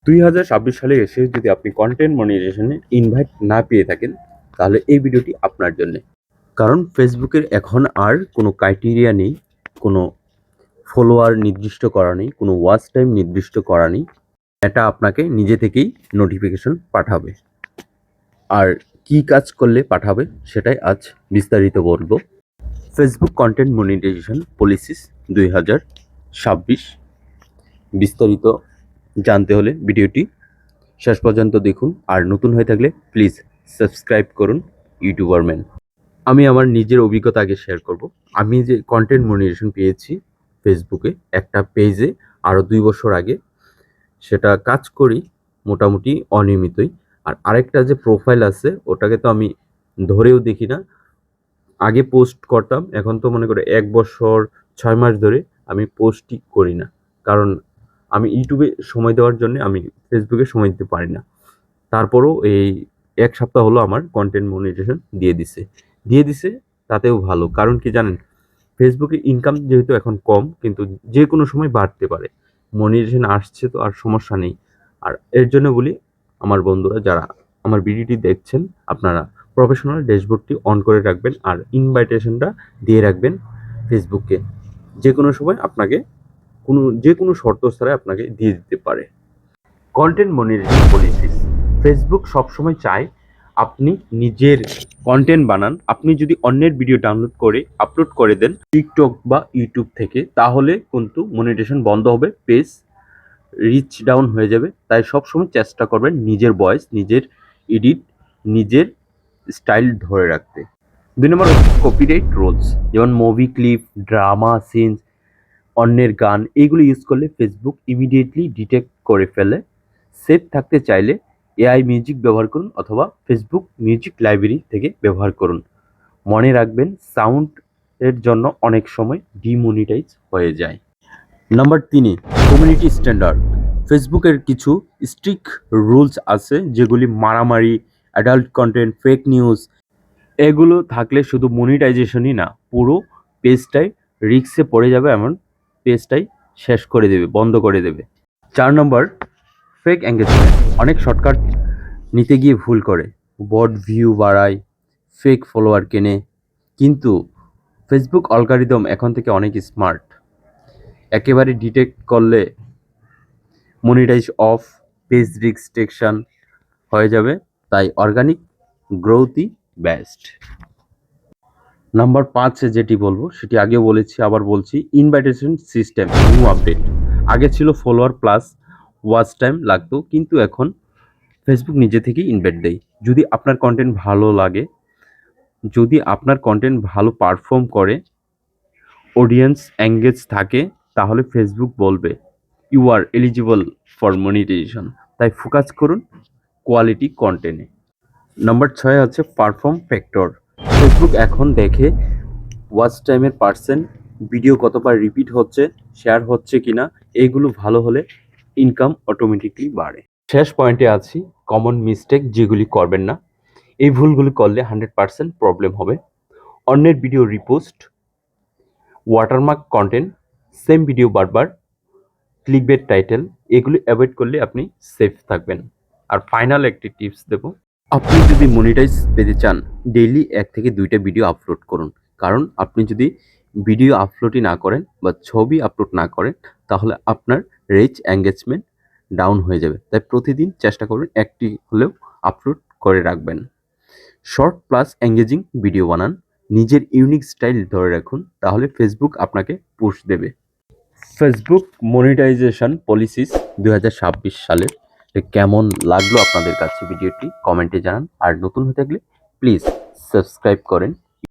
2026 সালে এসে যদি আপনি কন্টেন্ট মনিটাইজেশনের ইনভাইট না পেয়ে থাকেন তাহলে এই ভিডিওটি আপনার জন্য। কারণ ফেসবুকের এখন আর কোনো ক্রাইটেরিয়া নেই, কোনো ফলোয়ার নির্দিষ্ট করা নেই, কোনো ওয়াচ টাইম নির্দিষ্ট করা নেই। এটা আপনাকে নিজে থেকেই নোটিফিকেশন পাঠাবে। আর কি কাজ করলে পাঠাবে সেটাই আজ বিস্তারিত বলবো। ফেসবুক কন্টেন্ট মনিটাইজেশন পলিসিস 2026 বিস্তারিত জানতে হলে ভিডিওটি শেষ পর্যন্ত দেখুন। আর নতুন হয়ে থাকলে প্লিজ সাবস্ক্রাইব করুন ইউটিউবার ম্যান। আমি আমার নিজের অভিজ্ঞতা আগে শেয়ার করব। আমি যে কন্টেন্ট মনিটাইজেশন পেয়েছি ফেসবুকে একটা পেজে আরও 2 বছর আগে, সেটা কাজ করি মোটামুটি অনিয়মিতই। আর আরেকটা যে প্রোফাইল আছে ওটাকে তো আমি ধরেও দেখি না। আগে পোস্ট করতাম, এখন তো মনে করে 1 বছর 6 মাস ধরে আমি পোস্টই করি না। কারণ আমি ইউটিউবে সময় দেওয়ার জন্য আমি ফেসবুকে সময় দিতে পারি না। তারপরও এই 1 সপ্তাহ হলো আমার কন্টেন্ট মনিটাইজেশন দিয়ে দিছে তাতেও ভালো। কারণ কি জানেন, ফেসবুকে ইনকাম যেহেতু এখন কম, কিন্তু যে কোনো সময় বাড়তে পারে। মনিটাইজেশন আসছে তো আর সমস্যা নেই। আর এর জন্য বলি, আমার বন্ধুরা যারা আমার ভিডিওটি দেখছেন, আপনারা প্রফেশনাল ড্যাশবোর্ডটি অন করে রাখবেন আর ইনভাইটেশনটা দিয়ে রাখবেন ফেসবুককে। যে কোনো সময় আপনাকে যে কোনো শর্ত ছাড়াই আপনাকে দিয়ে দিতে পারে। কন্টেন্ট মনিটাইজেশন পলিসিস ফেসবুক সবসময় চায় আপনি নিজের কন্টেন্ট বানান। আপনি যদি অন্যের ভিডিও ডাউনলোড করে আপলোড করে দেন টিকটক বা ইউটিউব থেকে, তাহলে কিন্তু মনিটাইজেশন বন্ধ হবে, পেজ রিচ ডাউন হয়ে যাবে। তাই সবসময় চেষ্টা করবেন নিজের ভয়েস, নিজের এডিট, নিজের স্টাইল ধরে রাখতে। 2 নম্বর হচ্ছে কপিরাইট রুলস, যেমন মুভি ক্লিপ, ড্রামা সিনস, অন্যের গান, এইগুলো ইউজ করলে ফেসবুক ইমিডিয়েটলি ডিটেক্ট করে ফেলে। সেফ থাকতে চাইলে এআই মিউজিক ব্যবহার করুন অথবা ফেসবুক মিউজিক লাইব্রেরি থেকে ব্যবহার করুন। মনে রাখবেন, সাউন্ড এর জন্য অনেক সময় ডিমনিটাইজ হয়ে যায়। Number 3, community standard. ফেসবুকের কিছু স্ট্রিক্ট রুলস আছে, যেগুলি মারামারি, অ্যাডাল্ট কন্টেন্ট, ফেক নিউজ, এগুলো থাকলে শুধু মনিটাইজেশনই না, পুরো পেজটাই রিস্কে পড়ে যাবে, এমন পেজটাই শেষ করে দেবে, বন্ধ করে দেবে। 4 নম্বর, ফেক এঙ্গেজমেন্ট। অনেক শর্টকাট নিতে গিয়ে ভুল করে, বট ভিউ বাড়ায়, ফেক ফলোয়ার কেনে। কিন্তু ফেসবুক অ্যালগরিদম এখন থেকে অনেক স্মার্ট, একেবারে ডিটেক্ট করলে মনিটাইজ অফ, পেজ রেস্ট্রিকশন হয়ে যাবে। তাই অর্গানিক গ্রোথই বেস্ট। নাম্বার 5 যেটি বলবো সেটি আগেও বলেছি, আবার বলছি, ইনভাইটেশন সিস্টেম নিউ আপডেট। আগে ছিল ফলোয়ার প্লাস ওয়াচ টাইম লাগতো, কিন্তু এখন ফেসবুক নিজে থেকেই ইনভাইট দেয়। যদি আপনার কন্টেন্ট ভালো লাগে, যদি আপনার কন্টেন্ট ভালো পারফর্ম করে, অডিয়েন্স এঙ্গেজ থাকে, তাহলে ফেসবুক বলবে you are eligible for monetization. তাই ফোকাস করুন কোয়ালিটি কন্টেন্টে। নাম্বার 6 হচ্ছে পারফর্ম ফ্যাক্টর। ফেসবুক এখন দেখে ওয়াচ টাইমের পার্সেন্ট, ভিডিও কতবার রিপিট হচ্ছে, শেয়ার হচ্ছে কিনা, এইগুলো ভালো হলে ইনকাম অটোমেটিকলি বাড়ে। শেষ পয়েন্টে আছি, কমন মিস্টেক যেগুলি করবেন না। এই ভুলগুলি করলে 100% প্রবলেম হবে। অন্যের video repost, watermark content, same video বারবার, ক্লিকবেট টাইটেল, এগুলি অ্যাভয়েড করলে আপনি সেফ থাকবেন। আর ফাইনাল একটি টিপস দেব, আপনি যদি মনিটাইজ পেতে চান, ডেইলি 1 থেকে 2টা ভিডিও আপলোড করুন। কারণ আপনি যদি ভিডিও আপলোডই না করেন বা ছবি আপলোড না করেন, তাহলে আপনার রিচ এঙ্গেজমেন্ট ডাউন হয়ে যাবে। তাই প্রতিদিন চেষ্টা করবেন একটি হলেও আপলোড করে রাখবেন। শর্ট প্লাস এঙ্গেজিং ভিডিও বানান, নিজের ইউনিক স্টাইল ধরে রাখুন, তাহলে ফেসবুক আপনাকে পুশ দেবে। ফেসবুক মনিটাইজেশন পলিসিস 2026 সালের কেমন লাগলো আপনাদের কাছে ভিডিওটি কমেন্টে জানান। আর নতুন হয়ে থাকলে প্লিজ সাবস্ক্রাইব করেন